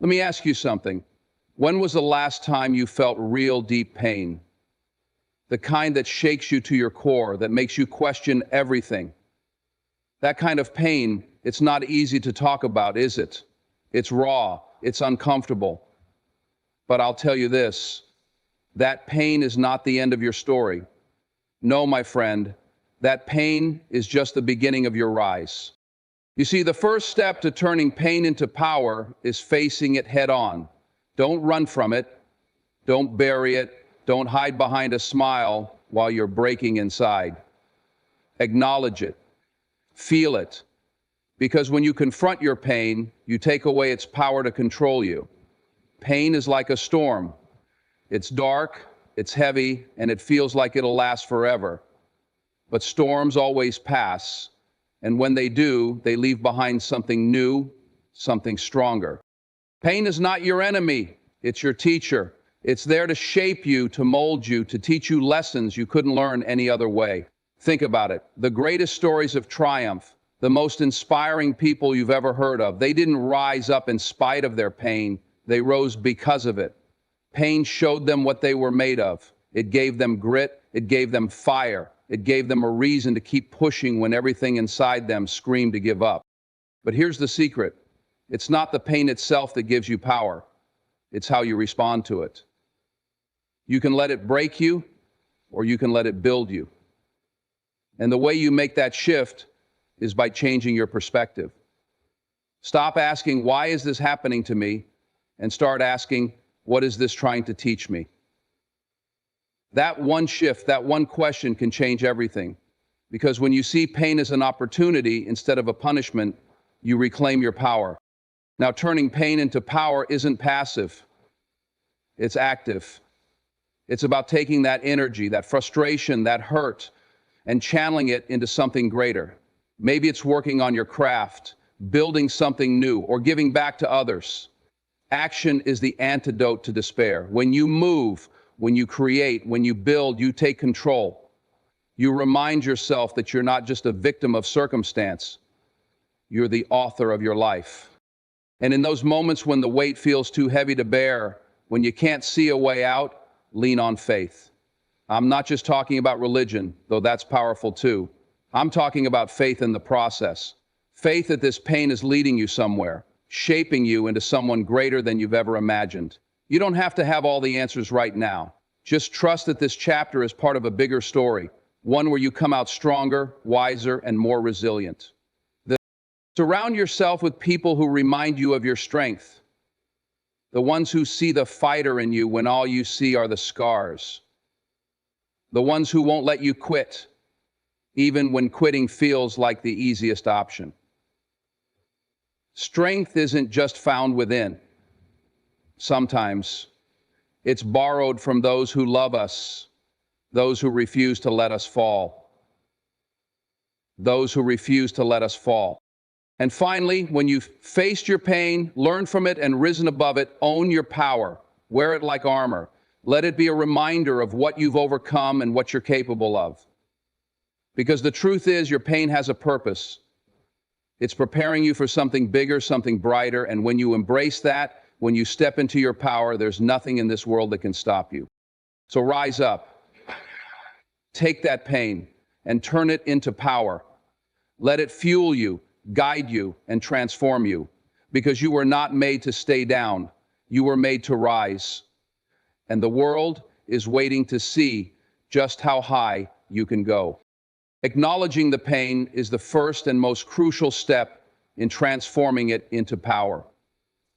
Let me ask you something. When was the last time you felt real deep pain? The kind that shakes you to your core, that makes you question everything. That kind of pain, it's not easy to talk about, is it? It's raw, it's uncomfortable. But I'll tell you this, that pain is not the end of your story. No, my friend, that pain is just the beginning of your rise. You see, the first step to turning pain into power is facing it head on. Don't run from it. Don't bury it. Don't hide behind a smile while you're breaking inside. Acknowledge it. Feel it. Because when you confront your pain, you take away its power to control you. Pain is like a storm. It's dark, it's heavy, and it feels like it'll last forever. But storms always pass, and when they do, they leave behind something new, something stronger. Pain is not your enemy, it's your teacher. It's there to shape you, to mold you, to teach you lessons you couldn't learn any other way. Think about it. The greatest stories of triumph, the most inspiring people you've ever heard of, they didn't rise up in spite of their pain, they rose because of it. Pain showed them what they were made of. It gave them grit, it gave them fire, it gave them a reason to keep pushing when everything inside them screamed to give up. But here's the secret. It's not the pain itself that gives you power. It's how you respond to it. You can let it break you, or you can let it build you. And the way you make that shift is by changing your perspective. Stop asking, why is this happening to me? And start asking, what is this trying to teach me? That one shift, that one question can change everything. Because when you see pain as an opportunity instead of a punishment, you reclaim your power. Now, turning pain into power isn't passive. It's active. It's about taking that energy, that frustration, that hurt, and channeling it into something greater. Maybe it's working on your craft, building something new, or giving back to others. Action is the antidote to despair. When you move, when you create, when you build, you take control. You remind yourself that you're not just a victim of circumstance. You're the author of your life. And in those moments when the weight feels too heavy to bear, when you can't see a way out, lean on faith. I'm not just talking about religion, though that's powerful too. I'm talking about faith in the process. Faith that this pain is leading you somewhere, shaping you into someone greater than you've ever imagined. You don't have to have all the answers right now. Just trust that this chapter is part of a bigger story, one where you come out stronger, wiser, and more resilient. Surround yourself with people who remind you of your strength, the ones who see the fighter in you when all you see are the scars, the ones who won't let you quit, even when quitting feels like the easiest option. Strength isn't just found within. Sometimes it's borrowed from those who love us, those who refuse to let us fall. Those who refuse to let us fall. And finally, when you've faced your pain, learned from it, and risen above it, own your power. Wear it like armor. Let it be a reminder of what you've overcome and what you're capable of. Because the truth is, your pain has a purpose. It's preparing you for something bigger, something brighter, and when you embrace that, when you step into your power, there's nothing in this world that can stop you. So rise up. Take that pain and turn it into power. Let it fuel you, guide you, and transform you, because you were not made to stay down. You were made to rise. And the world is waiting to see just how high you can go. Acknowledging the pain is the first and most crucial step in transforming it into power.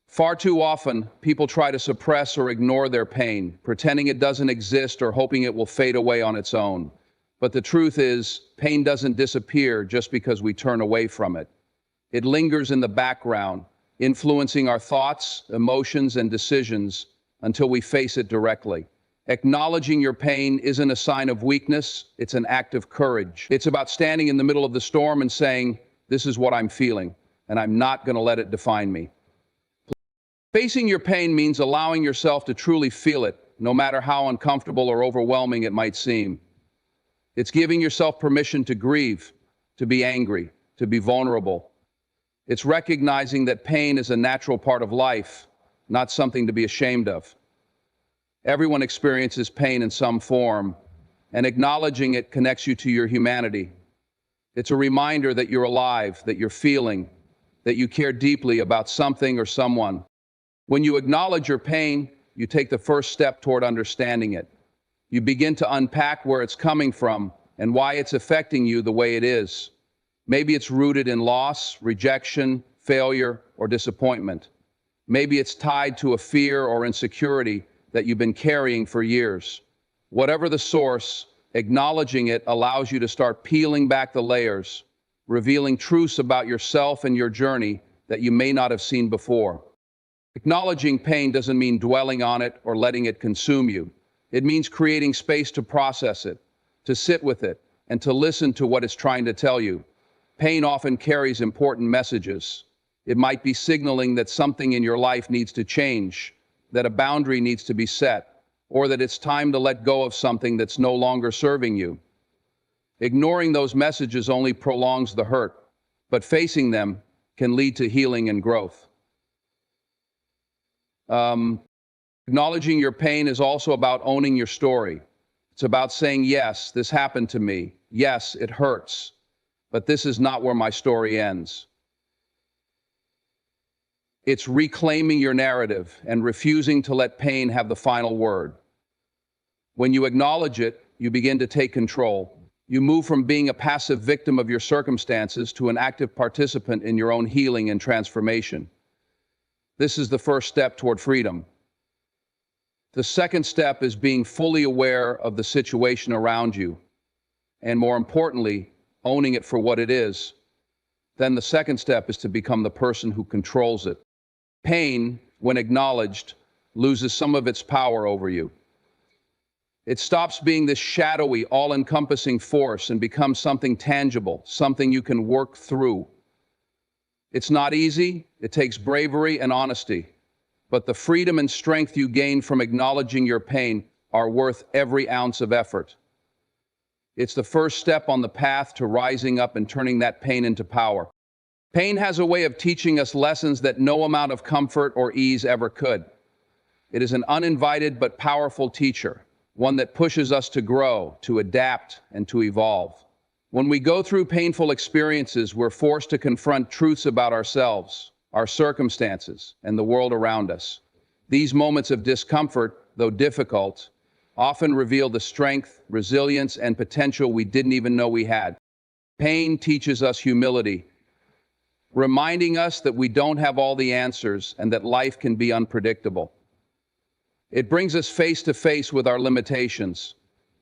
Far too often, people try to suppress or ignore their pain, pretending it doesn't exist or hoping it will fade away on its own. But the truth is, pain doesn't disappear just because we turn away from it. It lingers in the background, influencing our thoughts, emotions, and decisions until we face it directly. Acknowledging your pain isn't a sign of weakness, it's an act of courage. It's about standing in the middle of the storm and saying, this is what I'm feeling, and I'm not going to let it define me. Facing your pain means allowing yourself to truly feel it, no matter how uncomfortable or overwhelming it might seem. It's giving yourself permission to grieve, to be angry, to be vulnerable. It's recognizing that pain is a natural part of life, not something to be ashamed of. Everyone experiences pain in some form, and acknowledging it connects you to your humanity. It's a reminder that you're alive, that you're feeling, that you care deeply about something or someone. When you acknowledge your pain, you take the first step toward understanding it. You begin to unpack where it's coming from and why it's affecting you the way it is. Maybe it's rooted in loss, rejection, failure, or disappointment. Maybe it's tied to a fear or insecurity that you've been carrying for years. Whatever the source, acknowledging it allows you to start peeling back the layers, revealing truths about yourself and your journey that you may not have seen before. Acknowledging pain doesn't mean dwelling on it or letting it consume you. It means creating space to process it, to sit with it, and to listen to what it's trying to tell you. Pain often carries important messages. It might be signaling that something in your life needs to change, that a boundary needs to be set, or that it's time to let go of something that's no longer serving you. Ignoring those messages only prolongs the hurt, but facing them can lead to healing and growth. Acknowledging your pain is also about owning your story. It's about saying, yes, this happened to me. Yes, it hurts, but this is not where my story ends. It's reclaiming your narrative and refusing to let pain have the final word. When you acknowledge it, you begin to take control. You move from being a passive victim of your circumstances to an active participant in your own healing and transformation. This is the first step toward freedom. The second step is being fully aware of the situation around you, and more importantly, owning it for what it is. Then the second step is to become the person who controls it. Pain, when acknowledged, loses some of its power over you. It stops being this shadowy, all-encompassing force and becomes something tangible, something you can work through. It's not easy, it takes bravery and honesty, but the freedom and strength you gain from acknowledging your pain are worth every ounce of effort. It's the first step on the path to rising up and turning that pain into power. Pain has a way of teaching us lessons that no amount of comfort or ease ever could. It is an uninvited but powerful teacher, one that pushes us to grow, to adapt, and to evolve. When we go through painful experiences, we're forced to confront truths about ourselves, our circumstances, and the world around us. These moments of discomfort, though difficult, often reveal the strength, resilience, and potential we didn't even know we had. Pain teaches us humility, reminding us that we don't have all the answers and that life can be unpredictable. It brings us face to face with our limitations,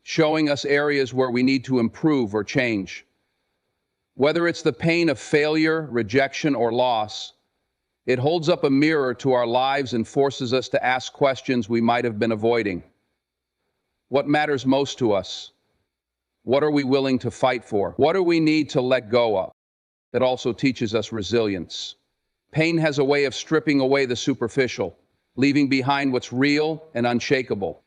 showing us areas where we need to improve or change. Whether it's the pain of failure, rejection, or loss, it holds up a mirror to our lives and forces us to ask questions we might have been avoiding. What matters most to us? What are we willing to fight for? What do we need to let go of? It also teaches us resilience. Pain has a way of stripping away the superficial, leaving behind what's real and unshakable.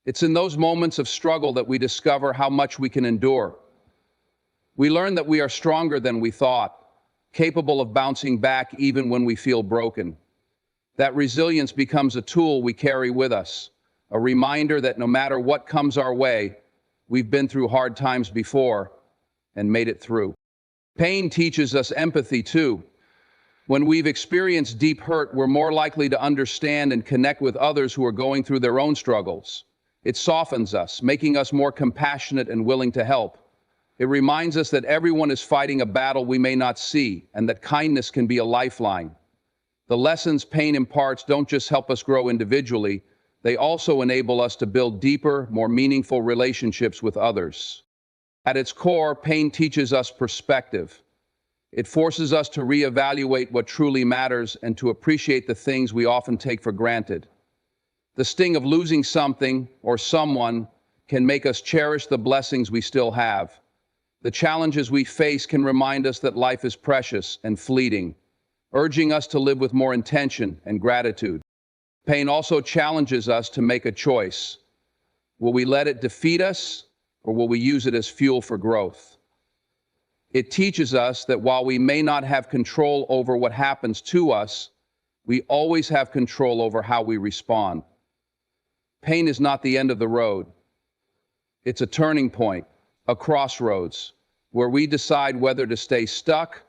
It's in those moments of struggle that we discover how much we can endure. We learn that we are stronger than we thought, capable of bouncing back even when we feel broken. That resilience becomes a tool we carry with us, a reminder that no matter what comes our way, we've been through hard times before and made it through. Pain teaches us empathy too. When we've experienced deep hurt, we're more likely to understand and connect with others who are going through their own struggles. It softens us, making us more compassionate and willing to help. It reminds us that everyone is fighting a battle we may not see, and that kindness can be a lifeline. The lessons pain imparts don't just help us grow individually, they also enable us to build deeper, more meaningful relationships with others. At its core, pain teaches us perspective. It forces us to reevaluate what truly matters and to appreciate the things we often take for granted. The sting of losing something or someone can make us cherish the blessings we still have. The challenges we face can remind us that life is precious and fleeting, urging us to live with more intention and gratitude. Pain also challenges us to make a choice. Will we let it defeat us, or will we use it as fuel for growth? It teaches us that while we may not have control over what happens to us, We always have control over how we respond. Pain is not the end of the road. It's a turning point, a crossroads, where we decide whether to stay stuck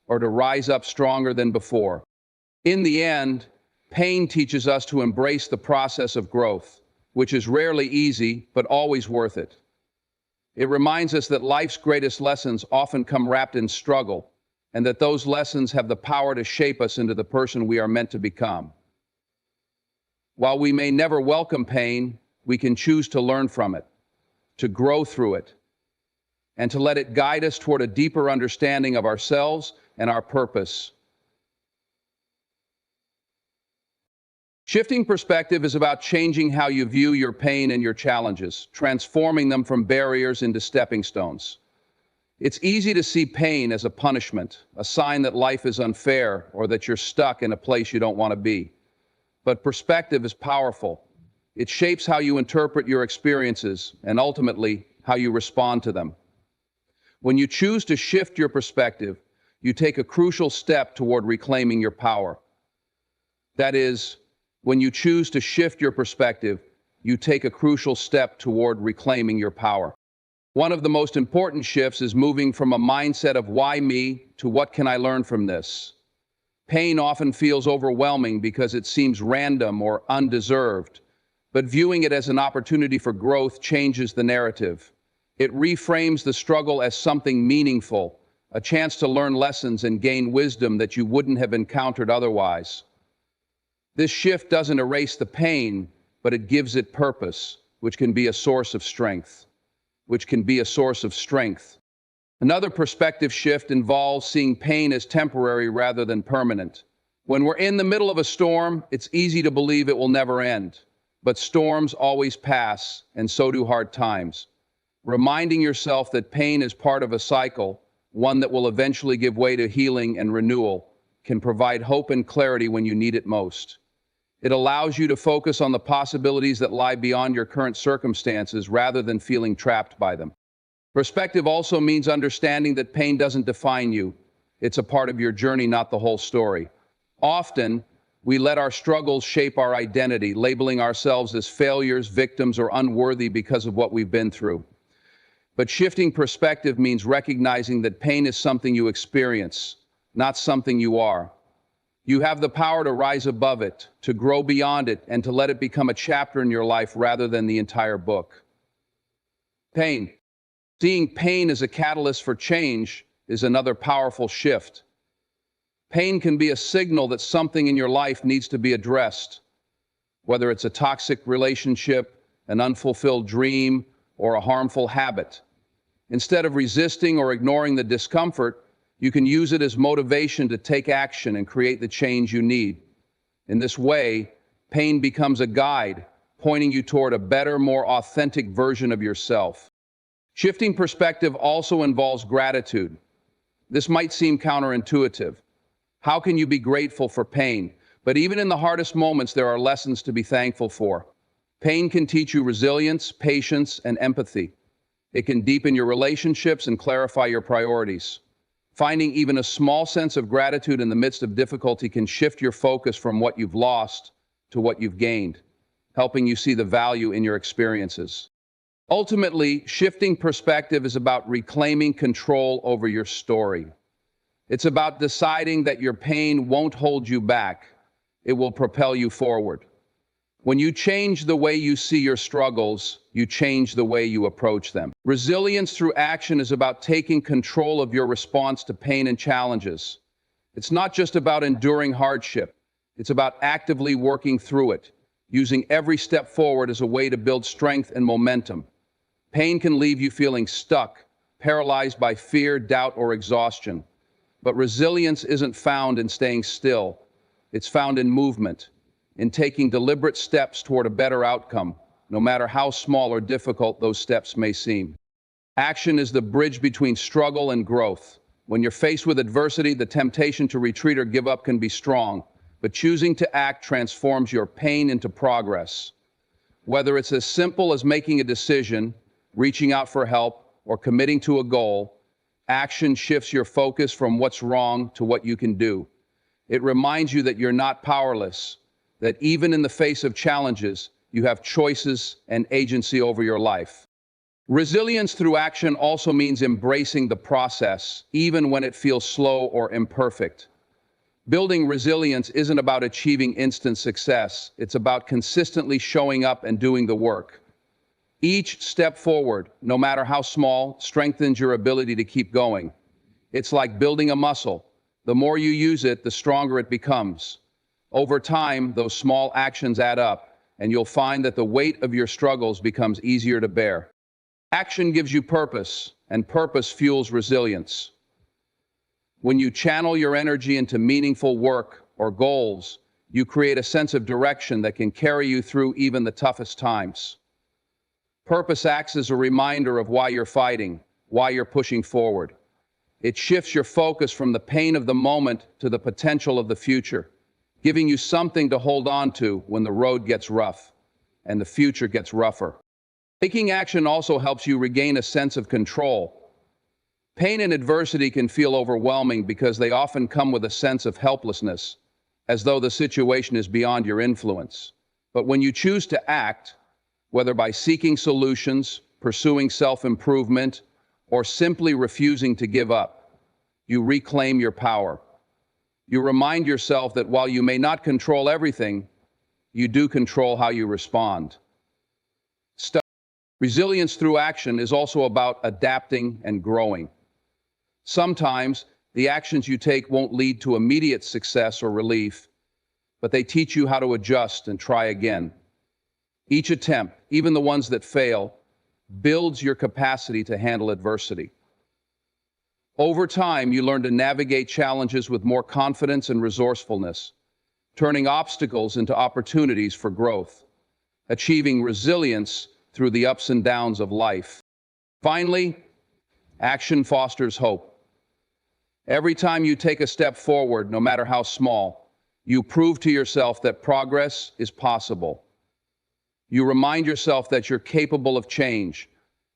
or to rise up stronger than before. In the end, pain teaches us to embrace the process of growth, which is rarely easy, but always worth it. It reminds us that life's greatest lessons often come wrapped in struggle, and that those lessons have the power to shape us into the person we are meant to become. While we may never welcome pain, we can choose to learn from it, to grow through it, and to let it guide us toward a deeper understanding of ourselves and our purpose. Shifting perspective is about changing how you view your pain and your challenges, transforming them from barriers into stepping stones. It's easy to see pain as a punishment, a sign that life is unfair or that you're stuck in a place you don't want to be. But perspective is powerful. It shapes how you interpret your experiences and ultimately how you respond to them. When you choose to shift your perspective, you take a crucial step toward reclaiming your power. That is, when you choose to shift your perspective, you take a crucial step toward reclaiming your power. One of the most important shifts is moving from a mindset of why me to what can I learn from this. Pain often feels overwhelming because it seems random or undeserved, but viewing it as an opportunity for growth changes the narrative. It reframes the struggle as something meaningful, a chance to learn lessons and gain wisdom that you wouldn't have encountered otherwise. This shift doesn't erase the pain, but it gives it purpose, which can be a source of strength. Another perspective shift involves seeing pain as temporary rather than permanent. When we're in the middle of a storm, it's easy to believe it will never end. But storms always pass, and so do hard times. Reminding yourself that pain is part of a cycle, one that will eventually give way to healing and renewal, can provide hope and clarity when you need it most. It allows you to focus on the possibilities that lie beyond your current circumstances rather than feeling trapped by them. Perspective also means understanding that pain doesn't define you. It's a part of your journey, not the whole story. Often, we let our struggles shape our identity, labeling ourselves as failures, victims, or unworthy because of what we've been through. But shifting perspective means recognizing that pain is something you experience, not something you are. You have the power to rise above it, to grow beyond it, and to let it become a chapter in your life rather than the entire book. Pain. Seeing pain as a catalyst for change is another powerful shift. Pain can be a signal that something in your life needs to be addressed, whether it's a toxic relationship, an unfulfilled dream, or a harmful habit. Instead of resisting or ignoring the discomfort, you can use it as motivation to take action and create the change you need. In this way, pain becomes a guide, pointing you toward a better, more authentic version of yourself. Shifting perspective also involves gratitude. This might seem counterintuitive. How can you be grateful for pain? But even in the hardest moments, there are lessons to be thankful for. Pain can teach you resilience, patience, and empathy. It can deepen your relationships and clarify your priorities. Finding even a small sense of gratitude in the midst of difficulty can shift your focus from what you've lost to what you've gained, helping you see the value in your experiences. Ultimately, shifting perspective is about reclaiming control over your story. It's about deciding that your pain won't hold you back. It will propel you forward. When you change the way you see your struggles, you change the way you approach them. Resilience through action is about taking control of your response to pain and challenges. It's not just about enduring hardship. It's about actively working through it, using every step forward as a way to build strength and momentum. Pain can leave you feeling stuck, paralyzed by fear, doubt, or exhaustion. But resilience isn't found in staying still. It's found in movement, in taking deliberate steps toward a better outcome, no matter how small or difficult those steps may seem. Action is the bridge between struggle and growth. When you're faced with adversity, the temptation to retreat or give up can be strong, but choosing to act transforms your pain into progress. Whether it's as simple as making a decision, reaching out for help, or committing to a goal, action shifts your focus from what's wrong to what you can do. It reminds you that you're not powerless, that even in the face of challenges, you have choices and agency over your life. Resilience through action also means embracing the process, even when it feels slow or imperfect. Building resilience isn't about achieving instant success. It's about consistently showing up and doing the work. Each step forward, no matter how small, strengthens your ability to keep going. It's like building a muscle. The more you use it, the stronger it becomes. Over time, those small actions add up, and you'll find that the weight of your struggles becomes easier to bear. Action gives you purpose, and purpose fuels resilience. When you channel your energy into meaningful work or goals, you create a sense of direction that can carry you through even the toughest times. Purpose acts as a reminder of why you're fighting, why you're pushing forward. It shifts your focus from the pain of the moment to the potential of the future, giving you something to hold on to when the road gets rough and the future gets rougher. Taking action also helps you regain a sense of control. Pain and adversity can feel overwhelming because they often come with a sense of helplessness, as though the situation is beyond your influence. But when you choose to act, whether by seeking solutions, pursuing self-improvement, or simply refusing to give up, you reclaim your power. You remind yourself that while you may not control everything, you do control how you respond. Resilience through action is also about adapting and growing. Sometimes the actions you take won't lead to immediate success or relief, but they teach you how to adjust and try again. Each attempt, even the ones that fail, builds your capacity to handle adversity. Over time, you learn to navigate challenges with more confidence and resourcefulness, turning obstacles into opportunities for growth, achieving resilience through the ups and downs of life. Finally, action fosters hope. Every time you take a step forward, no matter how small, you prove to yourself that progress is possible. You remind yourself that you're capable of change,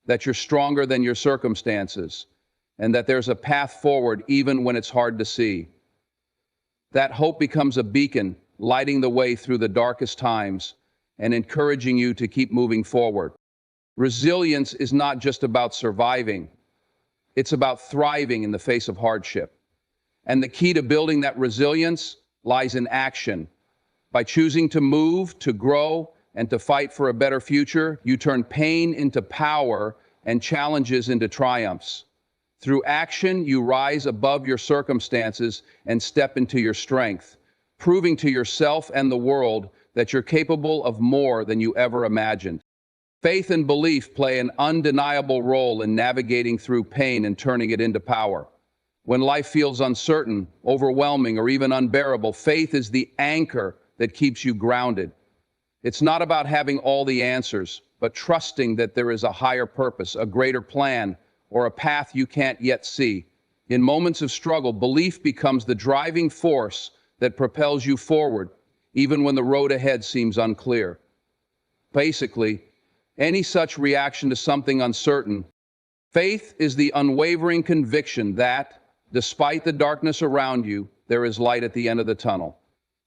that you're stronger than your circumstances, and that there's a path forward even when it's hard to see. That hope becomes a beacon, lighting the way through the darkest times and encouraging you to keep moving forward. Resilience is not just about surviving. It's about thriving in the face of hardship. And the key to building that resilience lies in action. By choosing to move, to grow, and to fight for a better future, you turn pain into power and challenges into triumphs. Through action, you rise above your circumstances and step into your strength, proving to yourself and the world that you're capable of more than you ever imagined. Faith and belief play an undeniable role in navigating through pain and turning it into power. When life feels uncertain, overwhelming, or even unbearable, faith is the anchor that keeps you grounded. It's not about having all the answers, but trusting that there is a higher purpose, a greater plan, or a path you can't yet see. In moments of struggle, belief becomes the driving force that propels you forward, even when the road ahead seems unclear. Basically, any such reaction to something uncertain, faith is the unwavering conviction that, despite the darkness around you, there is light at the end of the tunnel.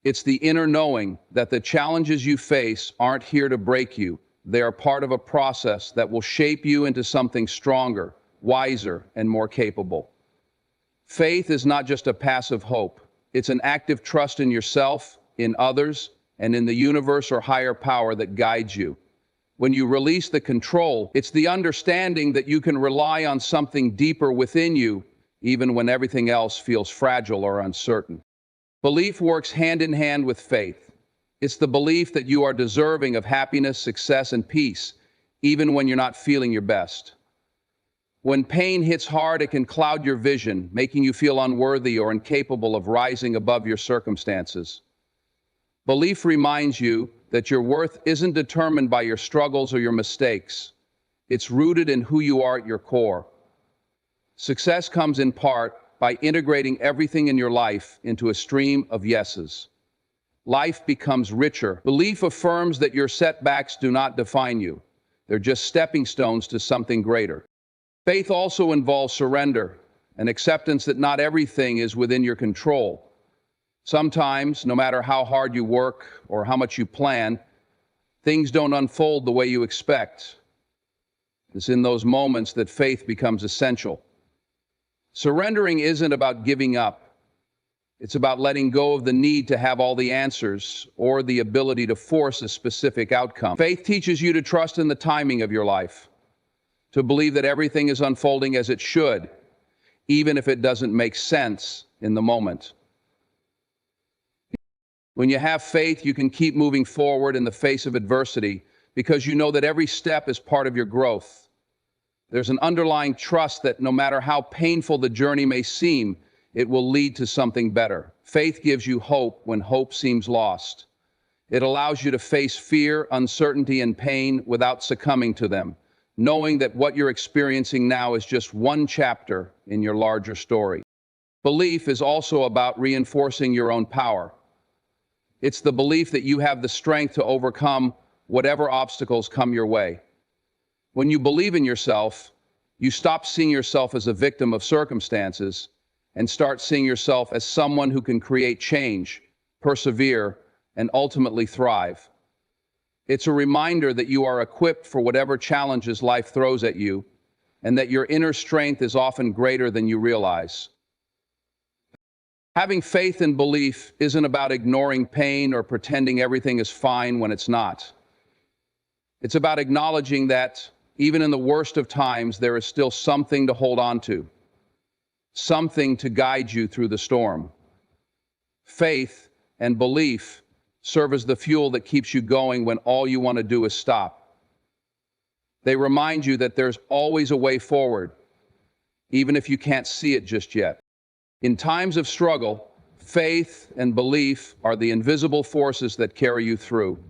It's the inner knowing that the challenges you face aren't here to break you. They are part of a process that will shape you into something stronger, wiser, and more capable. Faith is not just a passive hope. It's an active trust in yourself, in others, and in the universe or higher power that guides you. When you release the control, it's the understanding that you can rely on something deeper within you, even when everything else feels fragile or uncertain. Belief works hand in hand with faith. It's the belief that you are deserving of happiness, success, and peace, even when you're not feeling your best. When pain hits hard, it can cloud your vision, making you feel unworthy or incapable of rising above your circumstances. Belief reminds you that your worth isn't determined by your struggles or your mistakes. It's rooted in who you are at your core. Success comes in part by integrating everything in your life into a stream of yeses. Life becomes richer. Belief affirms that your setbacks do not define you. They're just stepping stones to something greater. Faith also involves surrender, an acceptance that not everything is within your control. Sometimes, no matter how hard you work or how much you plan, things don't unfold the way you expect. It's in those moments that faith becomes essential. Surrendering isn't about giving up. It's about letting go of the need to have all the answers or the ability to force a specific outcome. Faith teaches you to trust in the timing of your life, to believe that everything is unfolding as it should, even if it doesn't make sense in the moment. When you have faith, you can keep moving forward in the face of adversity because you know that every step is part of your growth. There's an underlying trust that no matter how painful the journey may seem, it will lead to something better. Faith gives you hope when hope seems lost. It allows you to face fear, uncertainty, and pain without succumbing to them, knowing that what you're experiencing now is just one chapter in your larger story. Belief is also about reinforcing your own power. It's the belief that you have the strength to overcome whatever obstacles come your way. When you believe in yourself, you stop seeing yourself as a victim of circumstances and start seeing yourself as someone who can create change, persevere, and ultimately thrive. It's a reminder that you are equipped for whatever challenges life throws at you, and that your inner strength is often greater than you realize. Having faith and belief isn't about ignoring pain or pretending everything is fine when it's not. It's about acknowledging that, even in the worst of times, there is still something to hold on to, something to guide you through the storm. Faith and belief serve as the fuel that keeps you going when all you want to do is stop. They remind you that there's always a way forward, even if you can't see it just yet. In times of struggle, faith and belief are the invisible forces that carry you through.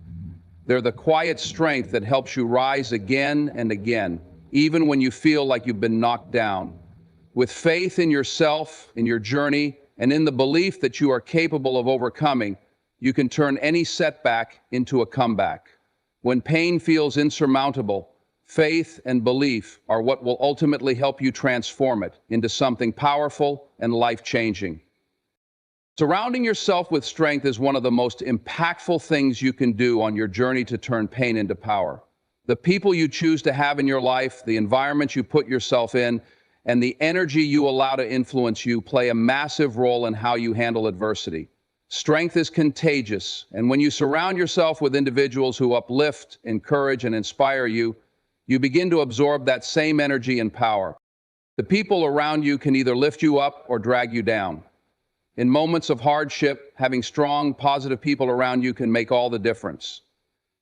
They're the quiet strength that helps you rise again and again, even when you feel like you've been knocked down. With faith in yourself, in your journey, and in the belief that you are capable of overcoming, you can turn any setback into a comeback. When pain feels insurmountable, faith and belief are what will ultimately help you transform it into something powerful and life-changing. Surrounding yourself with strength is one of the most impactful things you can do on your journey to turn pain into power. The people you choose to have in your life, the environment you put yourself in, and the energy you allow to influence you play a massive role in how you handle adversity. Strength is contagious, and when you surround yourself with individuals who uplift, encourage, and inspire you, you begin to absorb that same energy and power. The people around you can either lift you up or drag you down. In moments of hardship, having strong, positive people around you can make all the difference.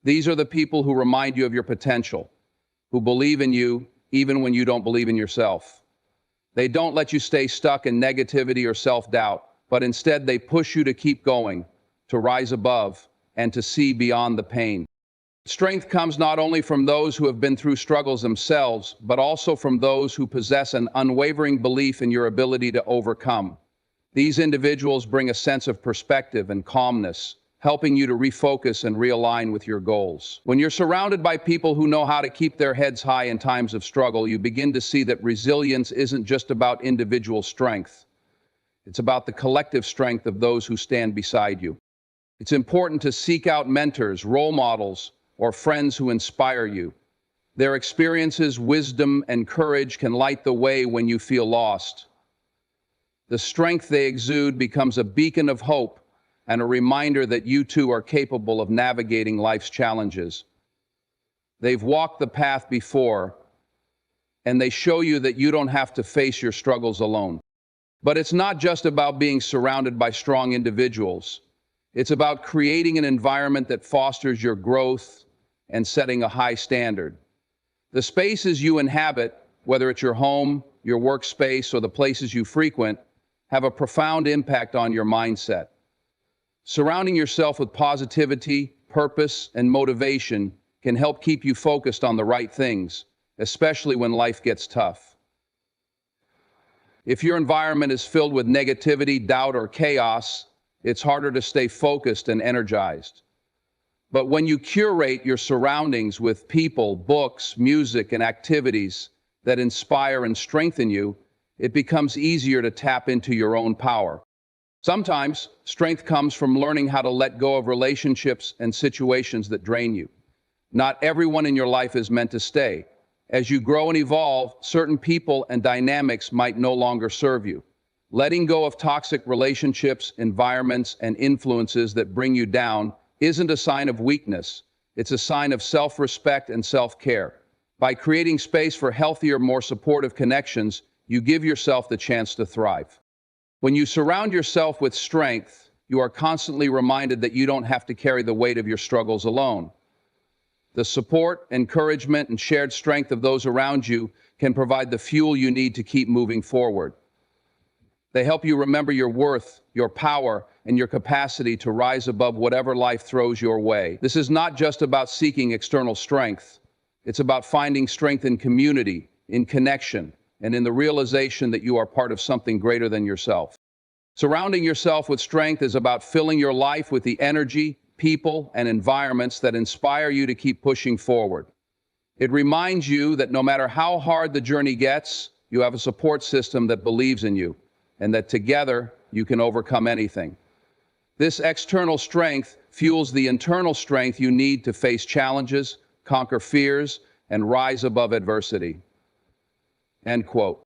These are the people who remind you of your potential, who believe in you even when you don't believe in yourself. They don't let you stay stuck in negativity or self-doubt, but instead they push you to keep going, to rise above, and to see beyond the pain. Strength comes not only from those who have been through struggles themselves, but also from those who possess an unwavering belief in your ability to overcome. These individuals bring a sense of perspective and calmness, helping you to refocus and realign with your goals. When you're surrounded by people who know how to keep their heads high in times of struggle, you begin to see that resilience isn't just about individual strength. It's about the collective strength of those who stand beside you. It's important to seek out mentors, role models, or friends who inspire you. Their experiences, wisdom, and courage can light the way when you feel lost. The strength they exude becomes a beacon of hope and a reminder that you too are capable of navigating life's challenges. They've walked the path before, and they show you that you don't have to face your struggles alone. But it's not just about being surrounded by strong individuals. It's about creating an environment that fosters your growth and setting a high standard. The spaces you inhabit, whether it's your home, your workspace, or the places you frequent, have a profound impact on your mindset. Surrounding yourself with positivity, purpose, and motivation can help keep you focused on the right things, especially when life gets tough. If your environment is filled with negativity, doubt, or chaos, it's harder to stay focused and energized. But when you curate your surroundings with people, books, music, and activities that inspire and strengthen you, it becomes easier to tap into your own power. Sometimes strength comes from learning how to let go of relationships and situations that drain you. Not everyone in your life is meant to stay. As you grow and evolve, certain people and dynamics might no longer serve you. Letting go of toxic relationships, environments, and influences that bring you down isn't a sign of weakness. It's a sign of self-respect and self-care. By creating space for healthier, more supportive connections, you give yourself the chance to thrive. When you surround yourself with strength, you are constantly reminded that you don't have to carry the weight of your struggles alone. The support, encouragement, and shared strength of those around you can provide the fuel you need to keep moving forward. They help you remember your worth, your power, and your capacity to rise above whatever life throws your way. This is not just about seeking external strength. It's about finding strength in community, in connection, and in the realization that you are part of something greater than yourself. Surrounding yourself with strength is about filling your life with the energy, people, and environments that inspire you to keep pushing forward. It reminds you that no matter how hard the journey gets, you have a support system that believes in you, and that together you can overcome anything. This external strength fuels the internal strength you need to face challenges, conquer fears, and rise above adversity. End quote.